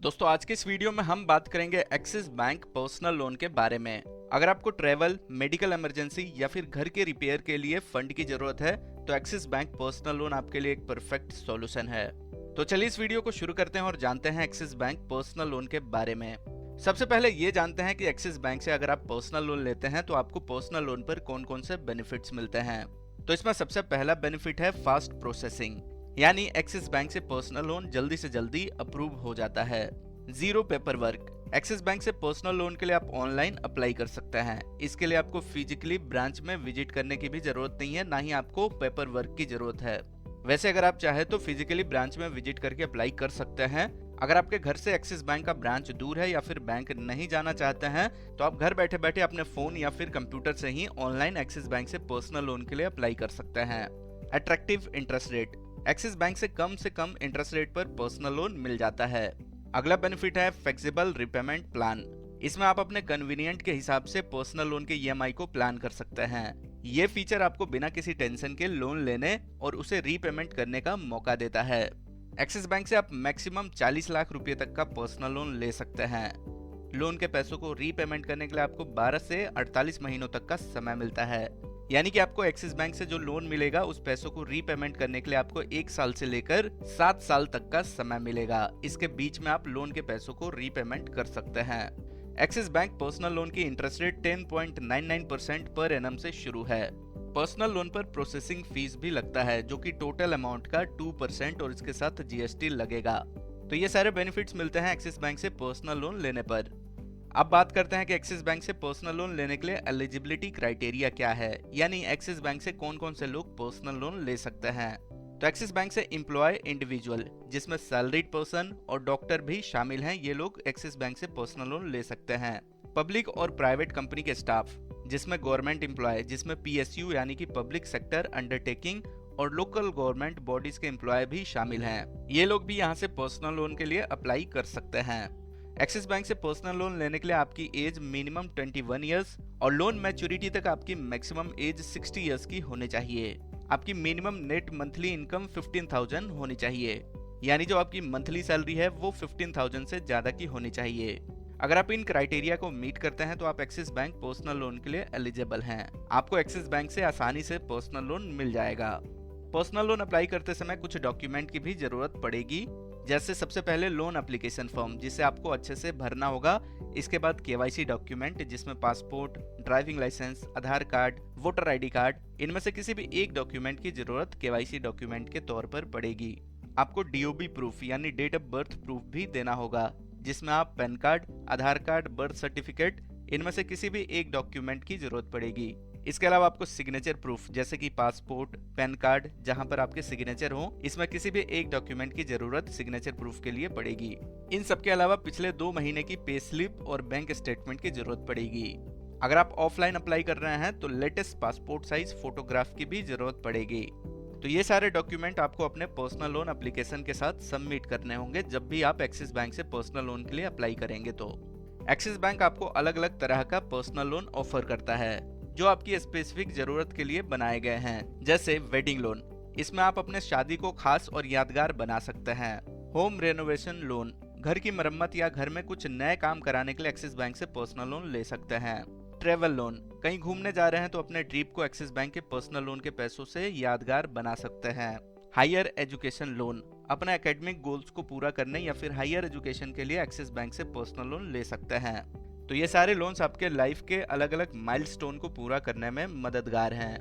दोस्तों आज के इस वीडियो में हम बात करेंगे एक्सिस बैंक पर्सनल लोन के बारे में। अगर आपको ट्रैवल, मेडिकल इमरजेंसी या फिर घर के रिपेयर के लिए फंड की जरूरत है तो एक्सिस बैंक पर्सनल लोन आपके लिए एक परफेक्ट सॉल्यूशन है। तो चलिए इस वीडियो को शुरू करते हैं और जानते हैं एक्सिस बैंक पर्सनल लोन के बारे में। सबसे पहले ये जानते हैं कि एक्सिस बैंक से अगर आप पर्सनल लोन लेते हैं तो आपको पर्सनल लोन पर कौन कौन से बेनिफिट्स मिलते हैं। तो इसमें सबसे पहला बेनिफिट है फास्ट प्रोसेसिंग, यानी एक्सिस बैंक से पर्सनल लोन जल्दी से जल्दी अप्रूव हो जाता है। Zero paper work, axis bank से पर्सनल लोन के लिए आप ऑनलाइन अप्लाई कर सकते हैं। इसके लिए आपको फिजिकली ब्रांच में विजिट करने की भी जरूरत नहीं है, ना ही आपको पेपर वर्क की जरूरत है। वैसे अगर आप चाहे तो फिजिकली ब्रांच में विजिट करके अप्लाई कर सकते हैं। अगर आपके घर से एक्सिस बैंक का ब्रांच दूर है या फिर बैंक नहीं जाना चाहते हैं तो आप घर बैठे बैठे अपने फोन या फिर कंप्यूटर से ही ऑनलाइन एक्सिस बैंक से पर्सनल लोन के लिए अप्लाई कर सकते हैं। Attractive interest rate, axis bank से कम इंटरेस्ट रेट पर पर्सनल लोन मिल जाता है। अगला बेनिफिट है फ्लेक्सिबल रिपेमेंट प्लान, इसमें आप अपने कन्वीनियंट के हिसाब से पर्सनल लोन के ईएमआई को प्लान कर सकते हैं। ये फीचर आपको बिना किसी टेंशन के लोन लेने और उसे रीपेमेंट करने का मौका देता है। एक्सिस बैंक से आप मैक्सिमम 40 लाख रुपए तक का पर्सनल लोन ले सकते हैं। लोन के पैसों को रीपेमेंट करने के लिए आपको 12 से 48 महीनों तक का समय मिलता है, यानी कि आपको एक्सिस बैंक से जो लोन मिलेगा उस पैसों को रीपेमेंट करने के लिए आपको 1 साल से लेकर 7 साल तक का समय मिलेगा। इसके बीच में आप लोन के पैसों को रीपेमेंट कर सकते हैं। एक्सिस बैंक पर्सनल लोन की इंटरेस्ट रेट 10.99% पर एनम से शुरू है। पर्सनल लोन पर प्रोसेसिंग फीस भी लगता है जो कि टोटल अमाउंट का 2% और इसके साथ जीएसटी लगेगा। तो ये सारे बेनिफिट्स मिलते हैं एक्सिस बैंक से पर्सनल लोन लेने पर। अब बात करते हैं कि एक्सिस बैंक से पर्सनल लोन लेने के लिए एलिजिबिलिटी क्राइटेरिया क्या है, यानी एक्सिस बैंक से कौन कौन से लोग पर्सनल लोन ले सकते हैं। तो एक्सिस बैंक से एम्प्लॉय इंडिविजुअल, जिसमें सैलरीड पर्सन और डॉक्टर भी शामिल हैं, ये लोग एक्सिस बैंक से पर्सनल लोन ले सकते हैं। पब्लिक और प्राइवेट कंपनी के स्टाफ, जिसमें गवर्नमेंट एम्प्लॉय, जिसमें पीएसयू यानी कि पब्लिक सेक्टर अंडरटेकिंग और लोकल गवर्नमेंट बॉडीज के एम्प्लॉय भी शामिल हैं, ये लोग भी यहाँ से पर्सनल लोन के लिए अप्लाई कर सकते हैं। एक्सिस बैंक से पर्सनल लोन लेने के लिए आपकी एज मिनिमम 21 ईयर्स और लोन मैच्योरिटी तक आपकी मैक्सिमम एज 60 ईयर्स की होनी चाहिए। आपकी मिनिमम नेट मंथली इनकम 15,000 होनी चाहिए, यानी जो आपकी मंथली सैलरी है वो 15,000 से ज्यादा की होनी चाहिए। अगर आप इन क्राइटेरिया को मीट करते हैं तो आप एक्सिस बैंक पर्सनल लोन के लिए एलिजिबल हैं। आपको एक्सिस बैंक से आसानी से पर्सनल लोन मिल जाएगा। पर्सनल लोन अप्लाई करते समय कुछ डॉक्यूमेंट की भी जरूरत पड़ेगी, जैसे सबसे पहले लोन एप्लीकेशन फॉर्म, जिसे आपको अच्छे से भरना होगा। इसके बाद केवाईसी डॉक्यूमेंट, जिसमें पासपोर्ट, ड्राइविंग लाइसेंस, आधार कार्ड, वोटर आईडी कार्ड, इनमें से किसी भी एक डॉक्यूमेंट की जरूरत केवाईसी डॉक्यूमेंट के तौर पर पड़ेगी। आपको डीओबी प्रूफ यानी डेट ऑफ बर्थ प्रूफ भी देना होगा, जिसमें आप पैन कार्ड, आधार कार्ड, बर्थ सर्टिफिकेट, इनमें से किसी भी एक डॉक्यूमेंट की जरूरत पड़ेगी। इसके अलावा आपको सिग्नेचर प्रूफ जैसे कि पासपोर्ट, पैन कार्ड, जहां पर आपके सिग्नेचर हो, इसमें किसी भी एक डॉक्यूमेंट की जरूरत सिग्नेचर प्रूफ के लिए पड़ेगी। इन सब के अलावा पिछले 2 महीने की पे स्लिप और बैंक स्टेटमेंट की जरूरत पड़ेगी। अगर आप ऑफलाइन अप्लाई कर रहे हैं तो लेटेस्ट पासपोर्ट साइज फोटोग्राफ की भी जरूरत पड़ेगी। तो ये सारे डॉक्यूमेंट आपको अपने पर्सनल लोन एप्लीकेशन के साथ सबमिट करने होंगे जब भी आप एक्सिस बैंक से पर्सनल लोन के लिए अप्लाई करेंगे। तो एक्सिस बैंक आपको अलग अलग तरह का पर्सनल लोन ऑफर करता है जो आपकी स्पेसिफिक जरूरत के लिए बनाए गए हैं। जैसे वेडिंग लोन, इसमें आप अपने शादी को खास और यादगार बना सकते हैं। होम रेनोवेशन लोन, घर की मरम्मत या घर में कुछ नए काम कराने के लिए एक्सिस बैंक से पर्सनल लोन ले सकते हैं। ट्रेवल लोन, कहीं घूमने जा रहे हैं तो अपने ट्रिप को एक्सिस बैंक के पर्सनल लोन के पैसों से यादगार बना सकते हैं। हायर एजुकेशन लोन, अपने एकेडमिक गोल्स को पूरा करने या फिर हायर एजुकेशन के लिए एक्सिस बैंक से पर्सनल लोन ले सकते हैं। तो ये सारे लोन्स आपके लाइफ के अलग अलग माइलस्टोन को पूरा करने में मददगार हैं।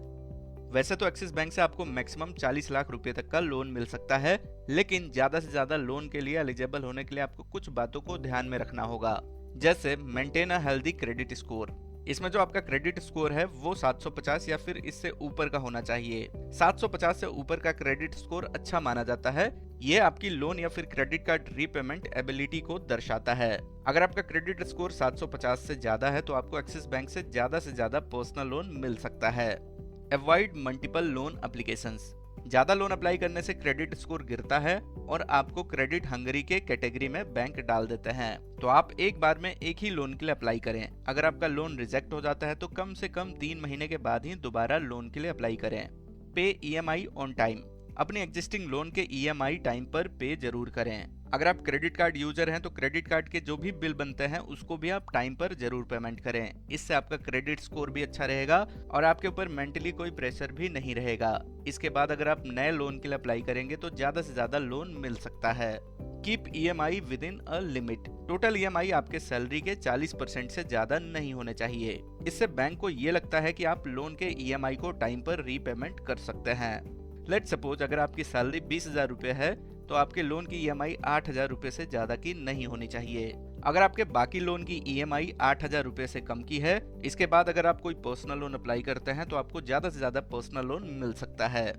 वैसे तो एक्सिस बैंक से आपको मैक्सिमम 40 लाख रुपए तक का लोन मिल सकता है, लेकिन ज्यादा से ज्यादा लोन के लिए एलिजिबल होने के लिए आपको कुछ बातों को ध्यान में रखना होगा। जैसे maintain a healthy credit score, इसमें जो आपका क्रेडिट स्कोर है वो 750 या फिर इससे ऊपर का होना चाहिए। 750 से ऊपर का क्रेडिट स्कोर अच्छा माना जाता है। ये आपकी लोन या फिर क्रेडिट कार्ड रीपेमेंट एबिलिटी को दर्शाता है। अगर आपका क्रेडिट स्कोर 750 से ज्यादा है तो आपको एक्सिस बैंक से ज्यादा पर्सनल लोन मिल सकता है। अवॉइड मल्टीपल लोन एप्लीकेशंस, ज्यादा लोन अप्लाई करने से क्रेडिट स्कोर गिरता है और आपको क्रेडिट हंगरी के कैटेगरी में बैंक डाल देते हैं। तो आप एक बार में एक ही लोन के लिए अप्लाई करें। अगर आपका लोन रिजेक्ट हो जाता है तो कम से कम 3 महीने के बाद ही दोबारा लोन के लिए अप्लाई करें। पे ईएमआई ऑन टाइम, अपनी एग्जिस्टिंग लोन के ईएमआई टाइम पर पे जरूर करें। अगर आप क्रेडिट कार्ड यूजर हैं तो क्रेडिट कार्ड के जो भी बिल बनते हैं उसको भी आप टाइम पर जरूर पेमेंट करें। इससे आपका क्रेडिट स्कोर भी अच्छा रहेगा और आपके ऊपर मेंटली कोई प्रेशर भी नहीं रहेगा। इसके बाद अगर आप नए लोन के लिए अप्लाई करेंगे तो ज्यादा से ज्यादा लोन मिल सकता है। Keep EMI with in a limit. Total EMI आपके सैलरी के 40% से ज्यादा नहीं होने चाहिए। इससे बैंक को ये लगता है कि आप लोन के ईएमआई को टाइम पर रीपेमेंट कर सकते हैं। लेट सपोज अगर आपकी सैलरी 20,000 रुपए है तो आपके लोन की ईएमआई 8,000 रुपए से ज्यादा की नहीं होनी चाहिए। अगर आपके बाकी लोन की ईएमआई 8,000 रुपए से कम की है, इसके बाद अगर आप कोई पर्सनल लोन अप्लाई करते हैं तो आपको ज्यादा से ज्यादा पर्सनल लोन मिल सकता है।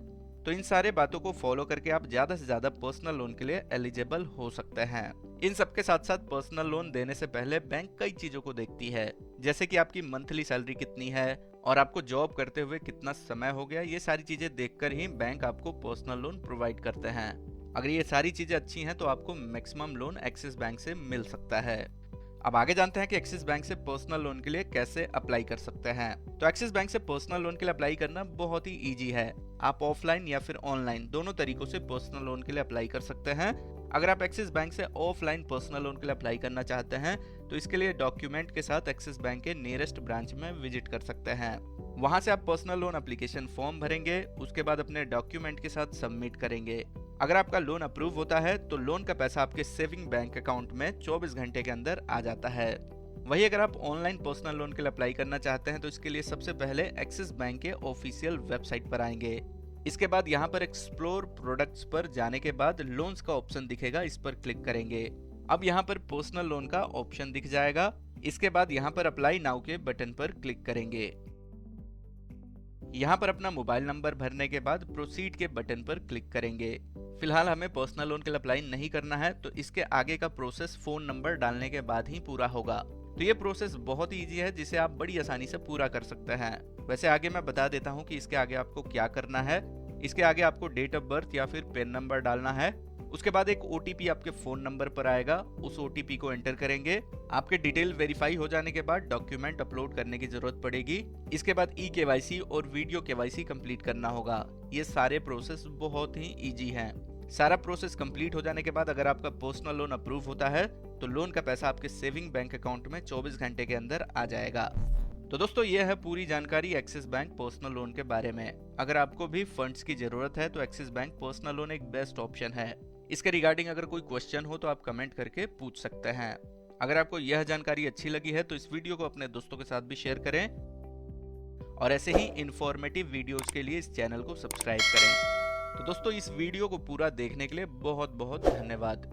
तो इन सारे बातों को फॉलो करके आप ज्यादा से ज्यादा पर्सनल लोन के लिए एलिजिबल हो सकते हैं। इन सब के साथ साथ पर्सनल लोन देने से पहले बैंक कई चीजों को देखती है, जैसे कि आपकी मंथली सैलरी कितनी है और आपको जॉब करते हुए कितना समय हो गया। ये सारी चीजें देखकर ही बैंक आपको पर्सनल लोन प्रोवाइड करते हैं। अगर ये सारी चीजें अच्छी हैं तो आपको मैक्सिमम लोन एक्सिस बैंक से मिल सकता है। अब आगे जानते हैं कि एक्सिस बैंक से पर्सनल लोन के लिए कैसे अप्लाई कर सकते हैं। तो एक्सिस बैंक से पर्सनल लोन के लिए अप्लाई करना बहुत ही इजी है। आप ऑफलाइन या फिर ऑनलाइन दोनों तरीकों से पर्सनल लोन के लिए अप्लाई कर सकते हैं। अगर आप एक्सिस बैंक से ऑफलाइन पर्सनल लोन के लिए अप्लाई करना चाहते हैं तो इसके लिए डॉक्यूमेंट के साथ एक्सिस बैंक के नियरेस्ट ब्रांच में विजिट कर सकते हैं। वहां से आप पर्सनल लोन एप्लीकेशन फॉर्म भरेंगे, उसके बाद अपने डॉक्यूमेंट के साथ सबमिट करेंगे। अगर आपका लोन अप्रूव होता है तो लोन का पैसा आपके सेविंग बैंक अकाउंट में 24 घंटे के अंदर आ जाता है। वही अगर आप ऑनलाइन पर्सनल लोन के लिए अप्लाई करना चाहते हैं तो इसके लिए सबसे पहले एक्सिस बैंक के ऑफिशियल वेबसाइट पर आएंगे। इसके बाद यहाँ पर एक्सप्लोर प्रोडक्ट्स पर जाने के बाद लोन्स का ऑप्शन दिखेगा, इस पर क्लिक करेंगे। अब यहाँ पर पर्सनल लोन का ऑप्शन दिख जाएगा। इसके बाद यहाँ पर अप्लाई नाउ के बटन पर क्लिक करेंगे। यहाँ पर अपना मोबाइल नंबर भरने के बाद प्रोसीड के बटन पर क्लिक करेंगे। फिलहाल हमें पर्सनल लोन के लिए अप्लाई नहीं करना है तो इसके आगे का प्रोसेस फोन नंबर डालने के बाद ही पूरा होगा। तो ये प्रोसेस बहुत ही इजी है जिसे आप बड़ी आसानी से पूरा कर सकते हैं। वैसे आगे मैं बता देता हूँ कि इसके आगे आपको क्या करना है। इसके आगे आपको डेट ऑफ बर्थ या फिर पैन नंबर डालना है। उसके बाद एक ओटीपी आपके फोन नंबर पर आएगा, उस ओटीपी को एंटर करेंगे। आपके डिटेल वेरीफाई हो जाने के बाद डॉक्यूमेंट अपलोड करने की जरूरत पड़ेगी। इसके बाद ई केवाईसी और वीडियो केवाईसी कंप्लीट करना होगा। ये सारे प्रोसेस बहुत ही इजी हैं। सारा प्रोसेस कंप्लीट हो जाने के बाद अगर आपका पर्सनल लोन अप्रूव होता है तो लोन का पैसा आपके सेविंग बैंक अकाउंट में 24 घंटे के अंदर आ जाएगा। तो दोस्तों ये है पूरी जानकारी एक्सिस बैंक पर्सनल लोन के बारे में। अगर आपको भी फंड्स की जरूरत है तो एक्सिस बैंक पर्सनल लोन एक बेस्ट ऑप्शन है। इसके रिगार्डिंग अगर कोई क्वेश्चन हो तो आप कमेंट करके पूछ सकते हैं। अगर आपको यह जानकारी अच्छी लगी है तो इस वीडियो को अपने दोस्तों के साथ भी शेयर करें और ऐसे ही इंफॉर्मेटिव वीडियोस के लिए इस चैनल को सब्सक्राइब करें। तो दोस्तों इस वीडियो को पूरा देखने के लिए बहुत बहुत धन्यवाद।